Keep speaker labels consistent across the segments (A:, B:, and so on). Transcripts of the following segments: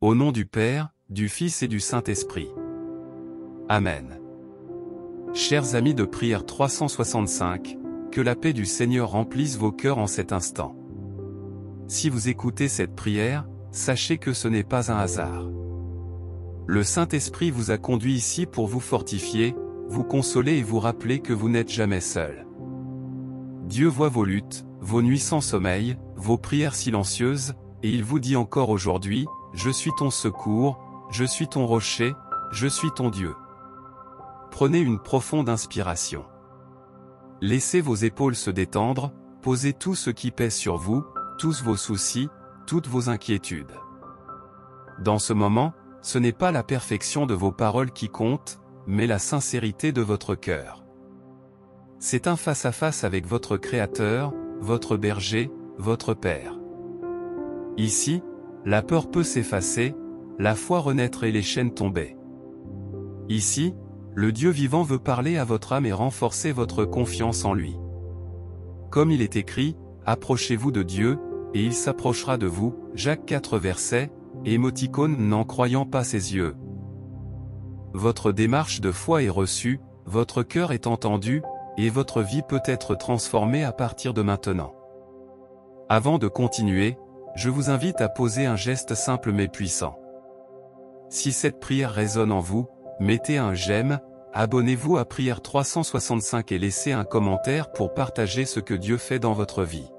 A: Au nom du Père, du Fils et du Saint-Esprit. Amen. Chers amis de Prière 365, que la paix du Seigneur remplisse vos cœurs en cet instant. Si vous écoutez cette prière, sachez que ce n'est pas un hasard. Le Saint-Esprit vous a conduit ici pour vous fortifier, vous consoler et vous rappeler que vous n'êtes jamais seul. Dieu voit vos luttes, vos nuits sans sommeil, vos prières silencieuses, et il vous dit encore aujourd'hui, « Je suis ton secours, je suis ton rocher, je suis ton Dieu. » Prenez une profonde inspiration. Laissez vos épaules se détendre, posez tout ce qui pèse sur vous, tous vos soucis, toutes vos inquiétudes. Dans ce moment, ce n'est pas la perfection de vos paroles qui compte, mais la sincérité de votre cœur. C'est un face-à-face avec votre Créateur, votre berger, votre Père. Ici, la peur peut s'effacer, la foi renaître et les chaînes tomber. Ici, le Dieu vivant veut parler à votre âme et renforcer votre confiance en lui. Comme il est écrit, « Approchez-vous de Dieu, et il s'approchera de vous » Jacques 4 verset, émoticône n'en croyant pas ses yeux. Votre démarche de foi est reçue, votre cœur est entendu, et votre vie peut être transformée à partir de maintenant. Avant de continuer, je vous invite à poser un geste simple mais puissant. Si cette prière résonne en vous, mettez un j'aime, abonnez-vous à Prière 365 et laissez un commentaire pour partager ce que Dieu fait dans votre vie.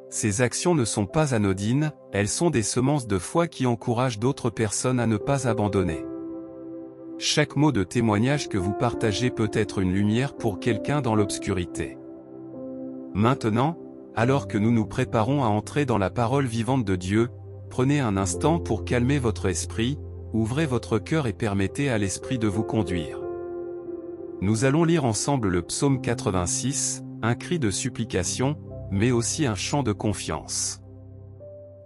A: Ces actions ne sont pas anodines, elles sont des semences de foi qui encouragent d'autres personnes à ne pas abandonner. Chaque mot de témoignage que vous partagez peut être une lumière pour quelqu'un dans l'obscurité. Maintenant, alors que nous nous préparons à entrer dans la parole vivante de Dieu, prenez un instant pour calmer votre esprit, ouvrez votre cœur et permettez à l'Esprit de vous conduire. Nous allons lire ensemble le psaume 86, un cri de supplication, mais aussi un chant de confiance.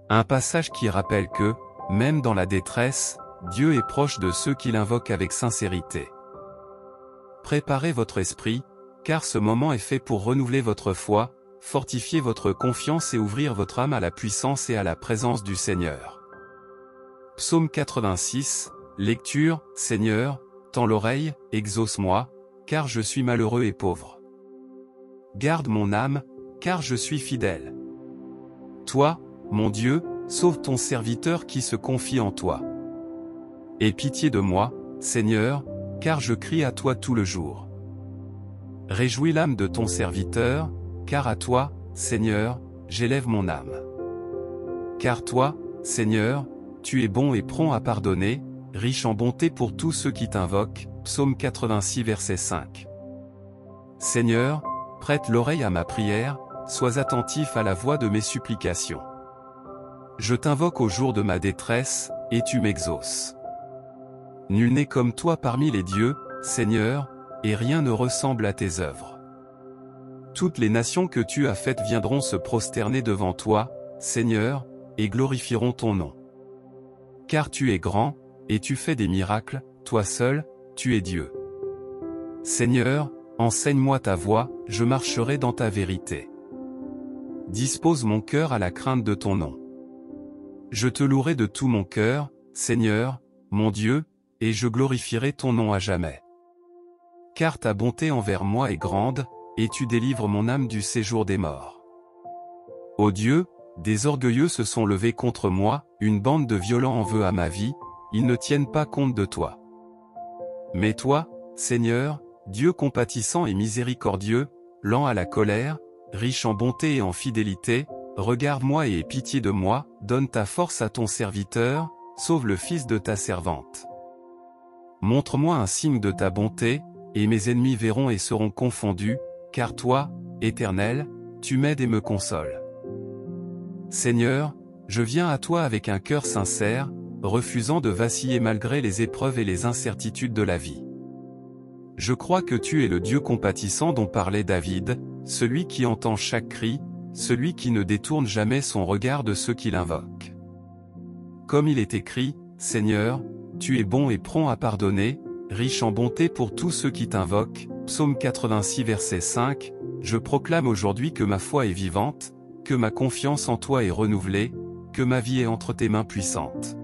A: Un passage qui rappelle que, même dans la détresse, Dieu est proche de ceux qui l'invoquent avec sincérité. Préparez votre esprit, car ce moment est fait pour renouveler votre foi, fortifier votre confiance et ouvrir votre âme à la puissance et à la présence du Seigneur. Psaume 86, lecture, Seigneur, tends l'oreille, exauce-moi, car je suis malheureux et pauvre. Garde mon âme, car je suis fidèle. Toi, mon Dieu, sauve ton serviteur qui se confie en toi. Aie pitié de moi, Seigneur, car je crie à toi tout le jour. Réjouis l'âme de ton serviteur, car à toi, Seigneur, j'élève mon âme. Car toi, Seigneur, tu es bon et prompt à pardonner, riche en bonté pour tous ceux qui t'invoquent. Psaume 86 verset 5. Seigneur, prête l'oreille à ma prière, sois attentif à la voix de mes supplications. Je t'invoque au jour de ma détresse, et tu m'exauces. Nul n'est comme toi parmi les dieux, Seigneur, et rien ne ressemble à tes œuvres. Toutes les nations que tu as faites viendront se prosterner devant toi, Seigneur, et glorifieront ton nom. Car tu es grand, et tu fais des miracles, toi seul, tu es Dieu. Seigneur, enseigne-moi ta voie, je marcherai dans ta vérité. Dispose mon cœur à la crainte de ton nom. Je te louerai de tout mon cœur, Seigneur, mon Dieu, et je glorifierai ton nom à jamais. Car ta bonté envers moi est grande, et tu délivres mon âme du séjour des morts. Ô Dieu, des orgueilleux se sont levés contre moi, une bande de violents en veut à ma vie, ils ne tiennent pas compte de toi. Mais toi, Seigneur, Dieu compatissant et miséricordieux, lent à la colère, riche en bonté et en fidélité, regarde-moi et aie pitié de moi, donne ta force à ton serviteur, sauve le fils de ta servante. Montre-moi un signe de ta bonté, et mes ennemis verront et seront confondus, car toi, Éternel, tu m'aides et me consoles. Seigneur, je viens à toi avec un cœur sincère, refusant de vaciller malgré les épreuves et les incertitudes de la vie. Je crois que tu es le Dieu compatissant dont parlait David, celui qui entend chaque cri, celui qui ne détourne jamais son regard de ceux qui l'invoquent. Comme il est écrit, Seigneur, tu es bon et prompt à pardonner, riche en bonté pour tous ceux qui t'invoquent. Psaume 86 verset 5, je proclame aujourd'hui que ma foi est vivante, que ma confiance en toi est renouvelée, que ma vie est entre tes mains puissantes.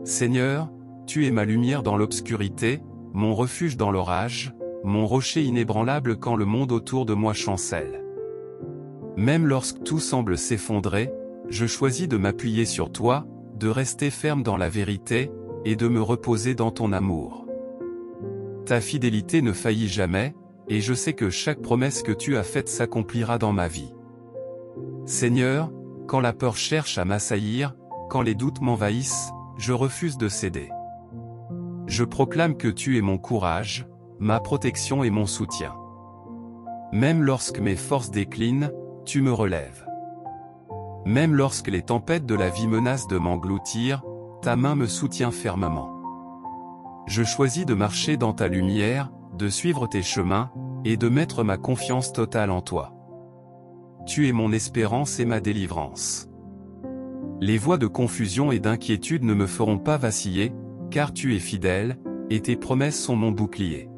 A: Seigneur, tu es ma lumière dans l'obscurité, mon refuge dans l'orage, mon rocher inébranlable quand le monde autour de moi chancelle. Même lorsque tout semble s'effondrer, je choisis de m'appuyer sur toi, de rester ferme dans la vérité, et de me reposer dans ton amour. Ta fidélité ne faillit jamais, et je sais que chaque promesse que tu as faite s'accomplira dans ma vie. Seigneur, quand la peur cherche à m'assaillir, quand les doutes m'envahissent, je refuse de céder. Je proclame que tu es mon courage, ma protection et mon soutien. Même lorsque mes forces déclinent, tu me relèves. Même lorsque les tempêtes de la vie menacent de m'engloutir, ta main me soutient fermement. Je choisis de marcher dans ta lumière, de suivre tes chemins, et de mettre ma confiance totale en toi. Tu es mon espérance et ma délivrance. Les voix de confusion et d'inquiétude ne me feront pas vaciller, car tu es fidèle, et tes promesses sont mon bouclier.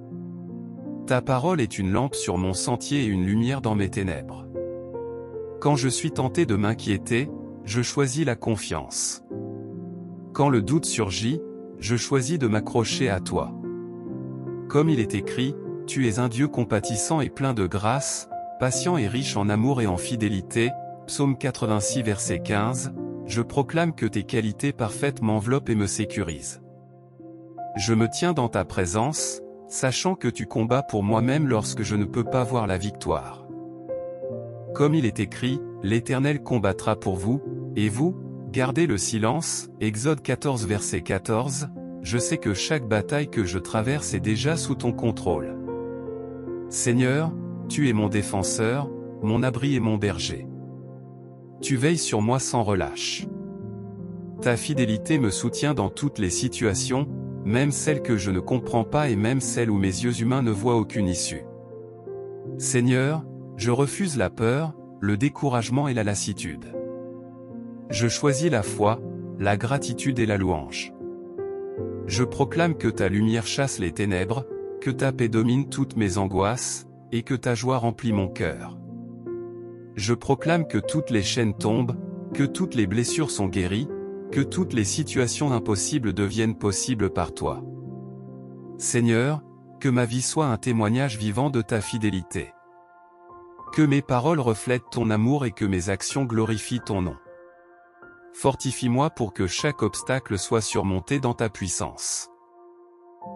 A: Ta parole est une lampe sur mon sentier et une lumière dans mes ténèbres. Quand je suis tenté de m'inquiéter, je choisis la confiance. Quand le doute surgit, je choisis de m'accrocher à toi. Comme il est écrit, tu es un Dieu compatissant et plein de grâce, patient et riche en amour et en fidélité, Psaume 86 verset 15, je proclame que tes qualités parfaites m'enveloppent et me sécurisent. Je me tiens dans ta présence, sachant que tu combats pour moi-même lorsque je ne peux pas voir la victoire. Comme il est écrit, l'Éternel combattra pour vous, et vous, gardez le silence, Exode 14 verset 14, je sais que chaque bataille que je traverse est déjà sous ton contrôle. Seigneur, tu es mon défenseur, mon abri et mon berger. Tu veilles sur moi sans relâche. Ta fidélité me soutient dans toutes les situations, même celles que je ne comprends pas et même celles où mes yeux humains ne voient aucune issue. Seigneur, je refuse la peur, le découragement et la lassitude. Je choisis la foi, la gratitude et la louange. Je proclame que ta lumière chasse les ténèbres, que ta paix domine toutes mes angoisses, et que ta joie remplit mon cœur. Je proclame que toutes les chaînes tombent, que toutes les blessures sont guéries, que toutes les situations impossibles deviennent possibles par toi. Seigneur, que ma vie soit un témoignage vivant de ta fidélité. Que mes paroles reflètent ton amour et que mes actions glorifient ton nom. Fortifie-moi pour que chaque obstacle soit surmonté dans ta puissance.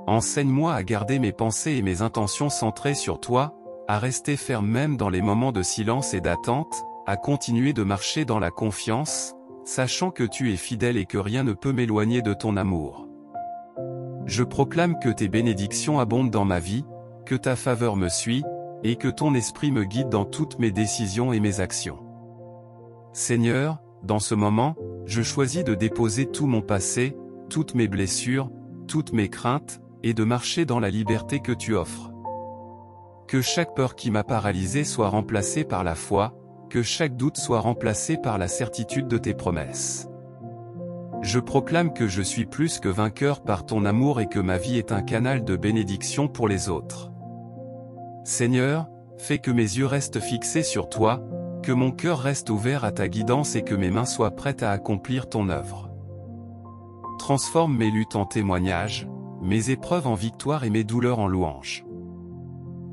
A: Enseigne-moi à garder mes pensées et mes intentions centrées sur toi, à rester ferme même dans les moments de silence et d'attente, à continuer de marcher dans la confiance, sachant que tu es fidèle et que rien ne peut m'éloigner de ton amour. Je proclame que tes bénédictions abondent dans ma vie, que ta faveur me suit, et que ton esprit me guide dans toutes mes décisions et mes actions. Seigneur, dans ce moment, je choisis de déposer tout mon passé, toutes mes blessures, toutes mes craintes, et de marcher dans la liberté que tu offres. Que chaque peur qui m'a paralysé soit remplacée par la foi, que chaque doute soit remplacé par la certitude de tes promesses. Je proclame que je suis plus que vainqueur par ton amour et que ma vie est un canal de bénédiction pour les autres. Seigneur, fais que mes yeux restent fixés sur toi, que mon cœur reste ouvert à ta guidance et que mes mains soient prêtes à accomplir ton œuvre. Transforme mes luttes en témoignages, mes épreuves en victoire et mes douleurs en louanges.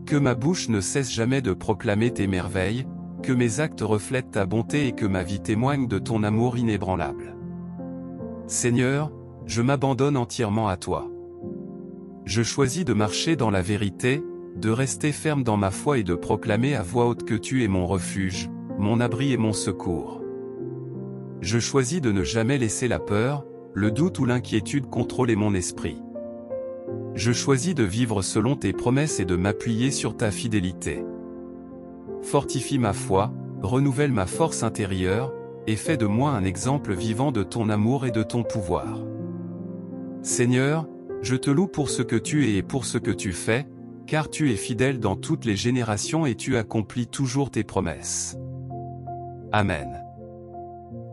A: Que ma bouche ne cesse jamais de proclamer tes merveilles, que mes actes reflètent ta bonté et que ma vie témoigne de ton amour inébranlable. Seigneur, je m'abandonne entièrement à toi. Je choisis de marcher dans la vérité, de rester ferme dans ma foi et de proclamer à voix haute que tu es mon refuge, mon abri et mon secours. Je choisis de ne jamais laisser la peur, le doute ou l'inquiétude contrôler mon esprit. Je choisis de vivre selon tes promesses et de m'appuyer sur ta fidélité. Fortifie ma foi, renouvelle ma force intérieure, et fais de moi un exemple vivant de ton amour et de ton pouvoir. Seigneur, je te loue pour ce que tu es et pour ce que tu fais, car tu es fidèle dans toutes les générations et tu accomplis toujours tes promesses. Amen.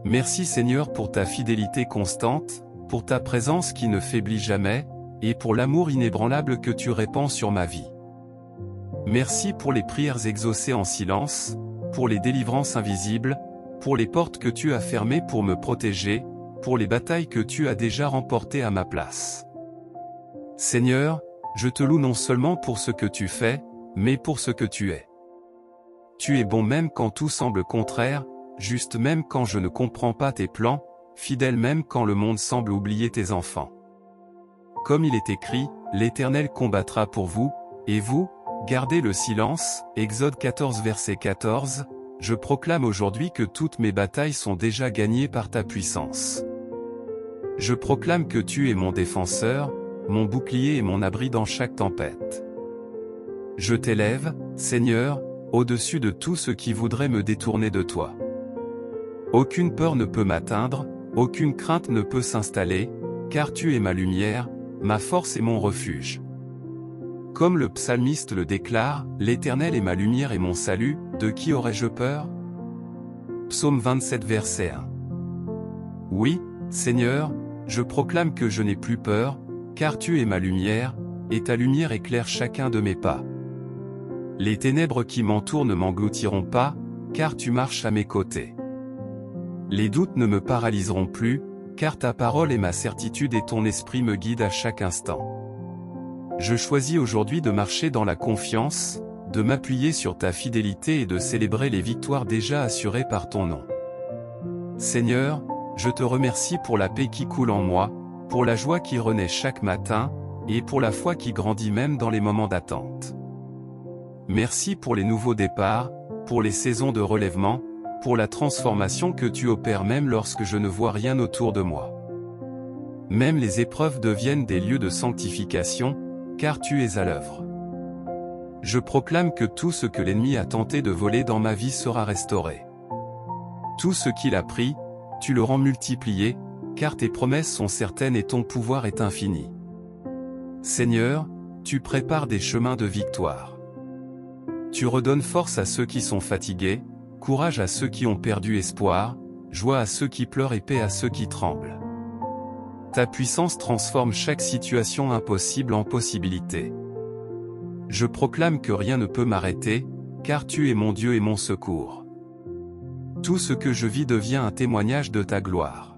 A: Merci Seigneur pour ta fidélité constante, pour ta présence qui ne faiblit jamais, et pour l'amour inébranlable que tu répands sur ma vie. Merci pour les prières exaucées en silence, pour les délivrances invisibles, pour les portes que tu as fermées pour me protéger, pour les batailles que tu as déjà remportées à ma place. Seigneur, je te loue non seulement pour ce que tu fais, mais pour ce que tu es. Tu es bon même quand tout semble contraire, juste même quand je ne comprends pas tes plans, fidèle même quand le monde semble oublier tes enfants. Comme il est écrit, l'Éternel combattra pour vous, et vous, gardez le silence. Exode 14 verset 14, je proclame aujourd'hui que toutes mes batailles sont déjà gagnées par ta puissance. Je proclame que tu es mon défenseur, mon bouclier et mon abri dans chaque tempête. Je t'élève, Seigneur, au-dessus de tout ce qui voudrait me détourner de toi. Aucune peur ne peut m'atteindre, aucune crainte ne peut s'installer, car tu es ma lumière, ma force et mon refuge. Comme le psalmiste le déclare, l'Éternel est ma lumière et mon salut, de qui aurais-je peur? Psaume 27 verset 1. Oui, Seigneur, je proclame que je n'ai plus peur, car tu es ma lumière, et ta lumière éclaire chacun de mes pas. Les ténèbres qui m'entourent ne m'engloutiront pas, car tu marches à mes côtés. Les doutes ne me paralyseront plus, car ta parole est ma certitude et ton esprit me guide à chaque instant. Je choisis aujourd'hui de marcher dans la confiance, de m'appuyer sur ta fidélité et de célébrer les victoires déjà assurées par ton nom. Seigneur, je te remercie pour la paix qui coule en moi, pour la joie qui renaît chaque matin, et pour la foi qui grandit même dans les moments d'attente. Merci pour les nouveaux départs, pour les saisons de relèvement, pour la transformation que tu opères même lorsque je ne vois rien autour de moi. Même les épreuves deviennent des lieux de sanctification, car tu es à l'œuvre. Je proclame que tout ce que l'ennemi a tenté de voler dans ma vie sera restauré. Tout ce qu'il a pris, tu le rends multiplié, car tes promesses sont certaines et ton pouvoir est infini. Seigneur, tu prépares des chemins de victoire. Tu redonnes force à ceux qui sont fatigués, courage à ceux qui ont perdu espoir, joie à ceux qui pleurent et paix à ceux qui tremblent. Ta puissance transforme chaque situation impossible en possibilité. Je proclame que rien ne peut m'arrêter, car tu es mon Dieu et mon secours. Tout ce que je vis devient un témoignage de ta gloire.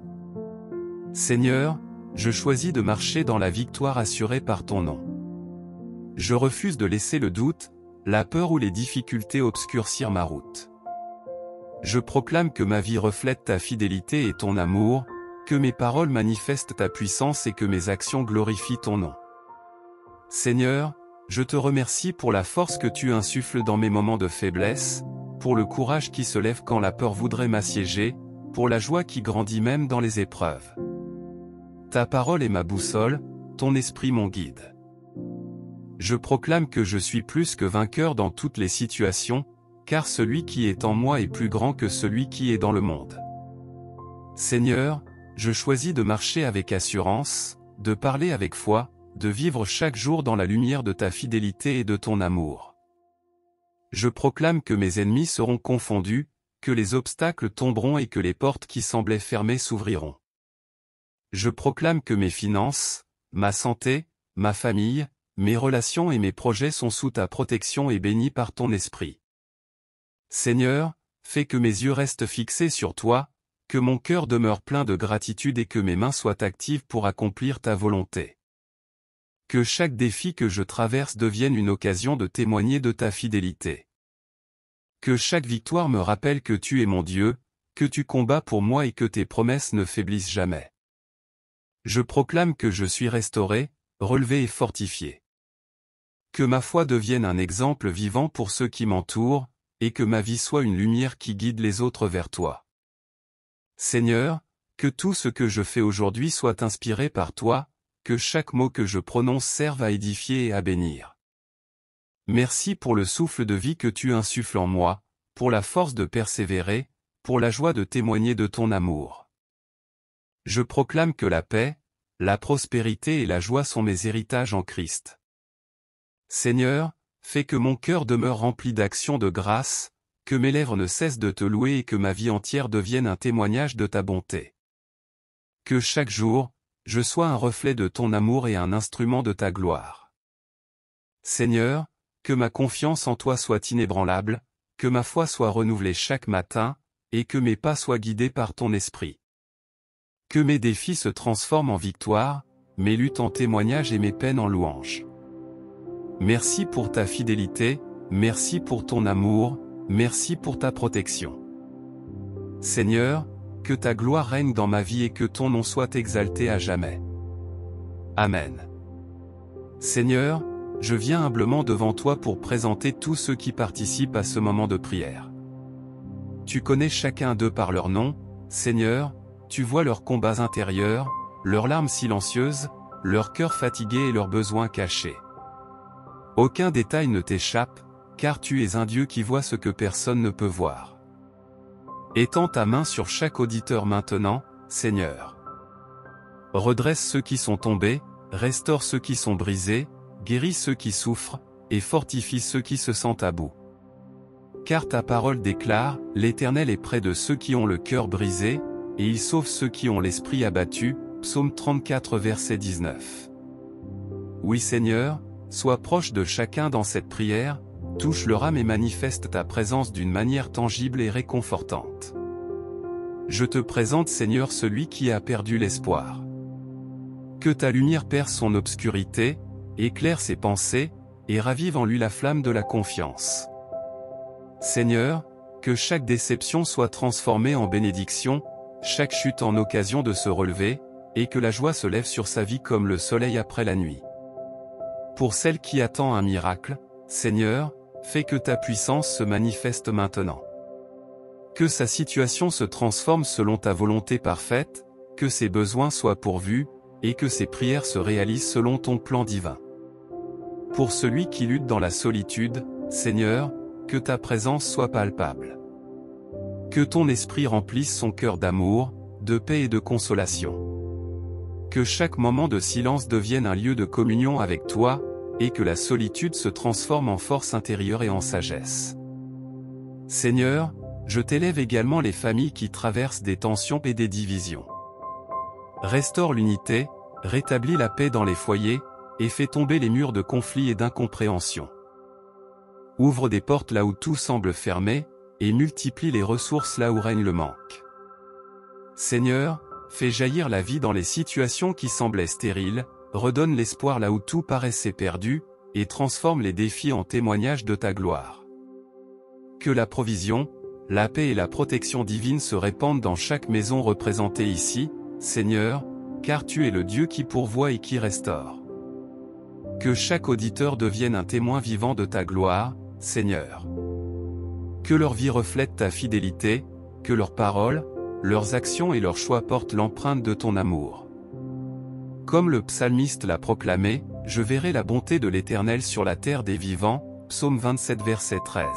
A: Seigneur, je choisis de marcher dans la victoire assurée par ton nom. Je refuse de laisser le doute, la peur ou les difficultés obscurcir ma route. Je proclame que ma vie reflète ta fidélité et ton amour, que mes paroles manifestent ta puissance et que mes actions glorifient ton nom. Seigneur, je te remercie pour la force que tu insuffles dans mes moments de faiblesse, pour le courage qui se lève quand la peur voudrait m'assiéger, pour la joie qui grandit même dans les épreuves. Ta parole est ma boussole, ton esprit mon guide. Je proclame que je suis plus que vainqueur dans toutes les situations, car celui qui est en moi est plus grand que celui qui est dans le monde. Seigneur, je choisis de marcher avec assurance, de parler avec foi, de vivre chaque jour dans la lumière de ta fidélité et de ton amour. Je proclame que mes ennemis seront confondus, que les obstacles tomberont et que les portes qui semblaient fermées s'ouvriront. Je proclame que mes finances, ma santé, ma famille, mes relations et mes projets sont sous ta protection et bénis par ton esprit. Seigneur, fais que mes yeux restent fixés sur toi, que mon cœur demeure plein de gratitude et que mes mains soient actives pour accomplir ta volonté. Que chaque défi que je traverse devienne une occasion de témoigner de ta fidélité. Que chaque victoire me rappelle que tu es mon Dieu, que tu combats pour moi et que tes promesses ne faiblissent jamais. Je proclame que je suis restauré, relevé et fortifié. Que ma foi devienne un exemple vivant pour ceux qui m'entourent, et que ma vie soit une lumière qui guide les autres vers toi. Seigneur, que tout ce que je fais aujourd'hui soit inspiré par toi, que chaque mot que je prononce serve à édifier et à bénir. Merci pour le souffle de vie que tu insuffles en moi, pour la force de persévérer, pour la joie de témoigner de ton amour. Je proclame que la paix, la prospérité et la joie sont mes héritages en Christ. Seigneur, fais que mon cœur demeure rempli d'actions de grâce, que mes lèvres ne cessent de te louer et que ma vie entière devienne un témoignage de ta bonté. Que chaque jour, je sois un reflet de ton amour et un instrument de ta gloire. Seigneur, que ma confiance en toi soit inébranlable, que ma foi soit renouvelée chaque matin, et que mes pas soient guidés par ton esprit. Que mes défis se transforment en victoire, mes luttes en témoignages et mes peines en louanges. Merci pour ta fidélité, merci pour ton amour, merci pour ta protection. Seigneur, que ta gloire règne dans ma vie et que ton nom soit exalté à jamais. Amen. Seigneur, je viens humblement devant toi pour présenter tous ceux qui participent à ce moment de prière. Tu connais chacun d'eux par leur nom, Seigneur, tu vois leurs combats intérieurs, leurs larmes silencieuses, leurs cœurs fatigués et leurs besoins cachés. Aucun détail ne t'échappe, car tu es un Dieu qui voit ce que personne ne peut voir. Étends ta main sur chaque auditeur maintenant, Seigneur. Redresse ceux qui sont tombés, restaure ceux qui sont brisés, guéris ceux qui souffrent, et fortifie ceux qui se sentent à bout. Car ta parole déclare, l'Éternel est près de ceux qui ont le cœur brisé, et il sauve ceux qui ont l'esprit abattu, Psaume 34 verset 19. Oui Seigneur, sois proche de chacun dans cette prière, touche leur âme et manifeste ta présence d'une manière tangible et réconfortante. Je te présente Seigneur celui qui a perdu l'espoir. Que ta lumière perce son obscurité, éclaire ses pensées, et ravive en lui la flamme de la confiance. Seigneur, que chaque déception soit transformée en bénédiction, chaque chute en occasion de se relever, et que la joie se lève sur sa vie comme le soleil après la nuit. Pour celle qui attend un miracle, Seigneur, fais que ta puissance se manifeste maintenant. Que sa situation se transforme selon ta volonté parfaite, que ses besoins soient pourvus, et que ses prières se réalisent selon ton plan divin. Pour celui qui lutte dans la solitude, Seigneur, que ta présence soit palpable. Que ton esprit remplisse son cœur d'amour, de paix et de consolation. Que chaque moment de silence devienne un lieu de communion avec toi, et que la solitude se transforme en force intérieure et en sagesse. Seigneur, je t'élève également les familles qui traversent des tensions et des divisions. Restaure l'unité, rétablis la paix dans les foyers, et fais tomber les murs de conflit et d'incompréhension. Ouvre des portes là où tout semble fermé, et multiplie les ressources là où règne le manque. Seigneur, fais jaillir la vie dans les situations qui semblaient stériles, redonne l'espoir là où tout paraissait perdu, et transforme les défis en témoignages de ta gloire. Que la provision, la paix et la protection divine se répandent dans chaque maison représentée ici, Seigneur, car tu es le Dieu qui pourvoit et qui restaure. Que chaque auditeur devienne un témoin vivant de ta gloire, Seigneur. Que leur vie reflète ta fidélité, que leurs paroles, leurs actions et leurs choix portent l'empreinte de ton amour. Comme le psalmiste l'a proclamé, je verrai la bonté de l'Éternel sur la terre des vivants, Psaume 27 verset 13.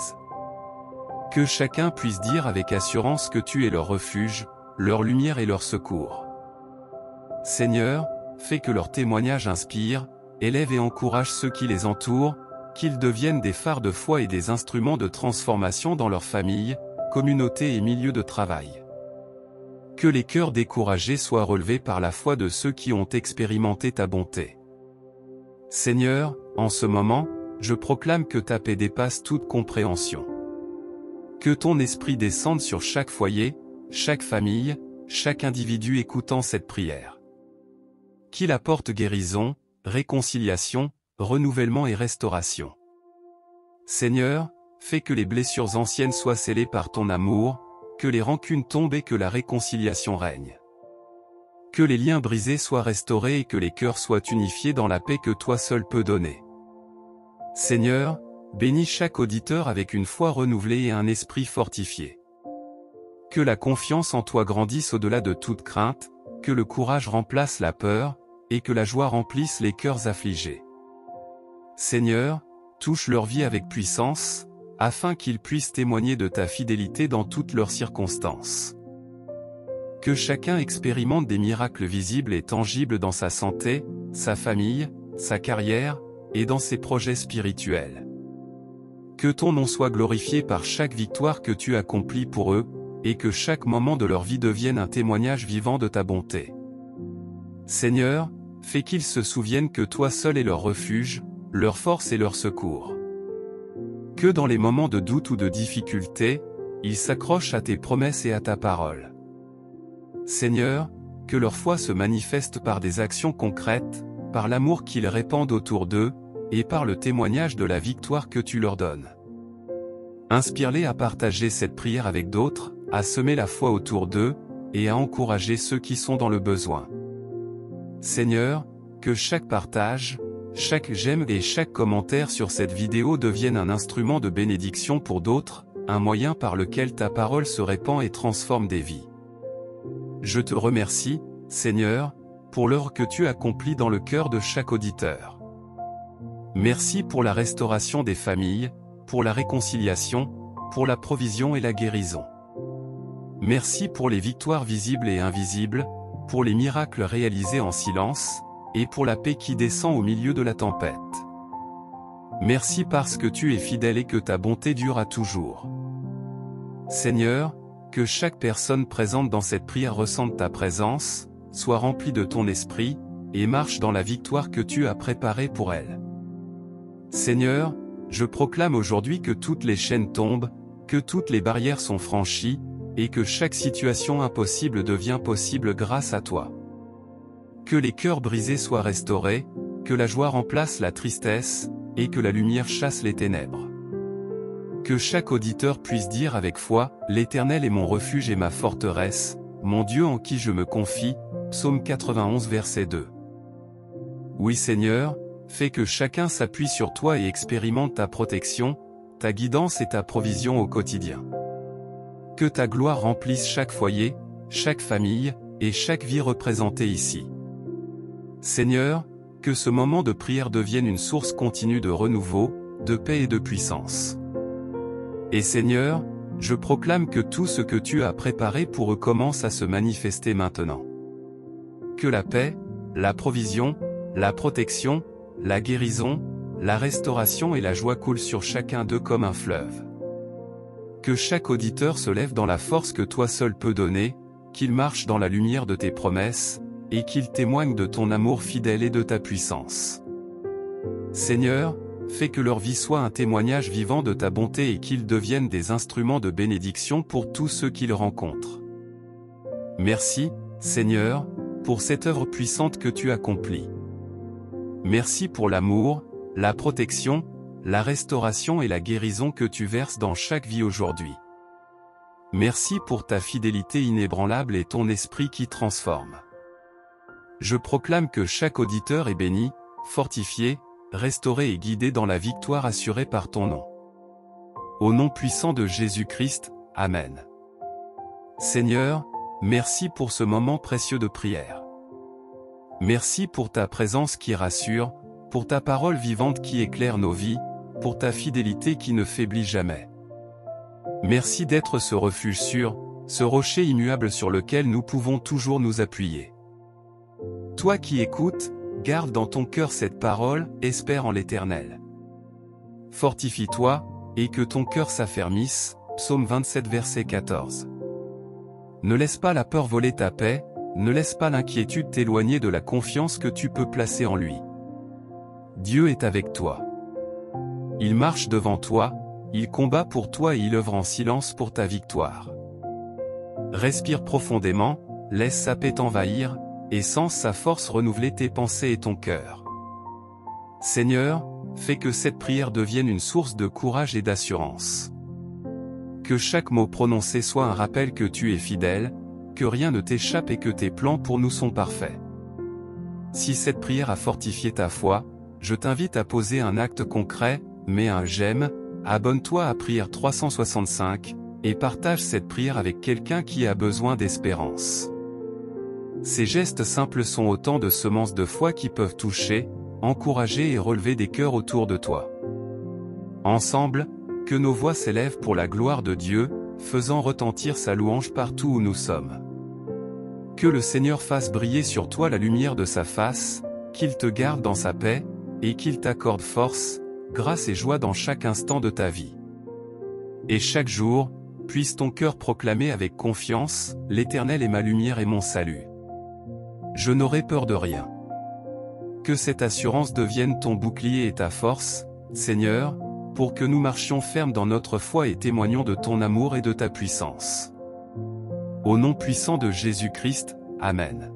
A: Que chacun puisse dire avec assurance que tu es leur refuge, leur lumière et leur secours. Seigneur, fais que leur témoignage inspire, élève et encourage ceux qui les entourent, qu'ils deviennent des phares de foi et des instruments de transformation dans leur famille, communauté et milieu de travail. Que les cœurs découragés soient relevés par la foi de ceux qui ont expérimenté ta bonté. Seigneur, en ce moment, je proclame que ta paix dépasse toute compréhension. Que ton esprit descende sur chaque foyer, chaque famille, chaque individu écoutant cette prière. Qu'il apporte guérison, réconciliation, renouvellement et restauration. Seigneur, fais que les blessures anciennes soient scellées par ton amour, que les rancunes tombent et que la réconciliation règne. Que les liens brisés soient restaurés et que les cœurs soient unifiés dans la paix que toi seul peux donner. Seigneur, bénis chaque auditeur avec une foi renouvelée et un esprit fortifié. Que la confiance en toi grandisse au-delà de toute crainte, que le courage remplace la peur, et que la joie remplisse les cœurs affligés. Seigneur, touche leur vie avec puissance, afin qu'ils puissent témoigner de ta fidélité dans toutes leurs circonstances. Que chacun expérimente des miracles visibles et tangibles dans sa santé, sa famille, sa carrière, et dans ses projets spirituels. Que ton nom soit glorifié par chaque victoire que tu accomplis pour eux, et que chaque moment de leur vie devienne un témoignage vivant de ta bonté. Seigneur, fais qu'ils se souviennent que toi seul es leur refuge, leur force et leur secours. Que dans les moments de doute ou de difficulté, ils s'accrochent à tes promesses et à ta parole. Seigneur, que leur foi se manifeste par des actions concrètes, par l'amour qu'ils répandent autour d'eux, et par le témoignage de la victoire que tu leur donnes. Inspire-les à partager cette prière avec d'autres, à semer la foi autour d'eux, et à encourager ceux qui sont dans le besoin. Seigneur, que chaque partage, chaque j'aime et chaque commentaire sur cette vidéo devienne un instrument de bénédiction pour d'autres, un moyen par lequel ta parole se répand et transforme des vies. Je te remercie, Seigneur, pour l'œuvre que tu accomplis dans le cœur de chaque auditeur. Merci pour la restauration des familles, pour la réconciliation, pour la provision et la guérison. Merci pour les victoires visibles et invisibles, pour les miracles réalisés en silence, et pour la paix qui descend au milieu de la tempête. Merci parce que tu es fidèle et que ta bonté durera toujours. Seigneur, que chaque personne présente dans cette prière ressente ta présence, soit remplie de ton esprit, et marche dans la victoire que tu as préparée pour elle. Seigneur, je proclame aujourd'hui que toutes les chaînes tombent, que toutes les barrières sont franchies, et que chaque situation impossible devient possible grâce à toi. Que les cœurs brisés soient restaurés, que la joie remplace la tristesse, et que la lumière chasse les ténèbres. Que chaque auditeur puisse dire avec foi, « L'Éternel est mon refuge et ma forteresse, mon Dieu en qui je me confie » Psaume 91 verset 2. Oui Seigneur, fais que chacun s'appuie sur toi et expérimente ta protection, ta guidance et ta provision au quotidien. Que ta gloire remplisse chaque foyer, chaque famille, et chaque vie représentée ici. Seigneur, que ce moment de prière devienne une source continue de renouveau, de paix et de puissance. Et Seigneur, je proclame que tout ce que tu as préparé pour eux commence à se manifester maintenant. Que la paix, la provision, la protection, la guérison, la restauration et la joie coulent sur chacun d'eux comme un fleuve. Que chaque auditeur se lève dans la force que toi seul peux donner, qu'il marche dans la lumière de tes promesses, et qu'il témoigne de ton amour fidèle et de ta puissance. Seigneur, fais que leur vie soit un témoignage vivant de ta bonté et qu'ils deviennent des instruments de bénédiction pour tous ceux qu'ils rencontrent. Merci, Seigneur, pour cette œuvre puissante que tu accomplis. Merci pour l'amour, la protection, la restauration et la guérison que tu verses dans chaque vie aujourd'hui. Merci pour ta fidélité inébranlable et ton esprit qui transforme. Je proclame que chaque auditeur est béni, fortifié, restauré et guidé dans la victoire assurée par ton nom. Au nom puissant de Jésus-Christ, Amen. Seigneur, merci pour ce moment précieux de prière. Merci pour ta présence qui rassure, pour ta parole vivante qui éclaire nos vies, pour ta fidélité qui ne faiblit jamais. Merci d'être ce refuge sûr, ce rocher immuable sur lequel nous pouvons toujours nous appuyer. Toi qui écoutes, garde dans ton cœur cette parole, espère en l'Éternel. Fortifie-toi, et que ton cœur s'affermisse, Psaume 27 verset 14. Ne laisse pas la peur voler ta paix, ne laisse pas l'inquiétude t'éloigner de la confiance que tu peux placer en lui. Dieu est avec toi. Il marche devant toi, il combat pour toi et il œuvre en silence pour ta victoire. Respire profondément, laisse sa paix t'envahir, et sens sa force renouveler tes pensées et ton cœur. Seigneur, fais que cette prière devienne une source de courage et d'assurance. Que chaque mot prononcé soit un rappel que tu es fidèle, que rien ne t'échappe et que tes plans pour nous sont parfaits. Si cette prière a fortifié ta foi, je t'invite à poser un acte concret, mets un j'aime, abonne-toi à Prière 365, et partage cette prière avec quelqu'un qui a besoin d'espérance. Ces gestes simples sont autant de semences de foi qui peuvent toucher, encourager et relever des cœurs autour de toi. Ensemble, que nos voix s'élèvent pour la gloire de Dieu, faisant retentir sa louange partout où nous sommes. Que le Seigneur fasse briller sur toi la lumière de sa face, qu'il te garde dans sa paix, et qu'il t'accorde force, grâce et joie dans chaque instant de ta vie. Et chaque jour, puisse ton cœur proclamer avec confiance, « L'Éternel est ma lumière et mon salut. Je n'aurai peur de rien. » Que cette assurance devienne ton bouclier et ta force, Seigneur, pour que nous marchions fermes dans notre foi et témoignions de ton amour et de ta puissance. Au nom puissant de Jésus-Christ, Amen.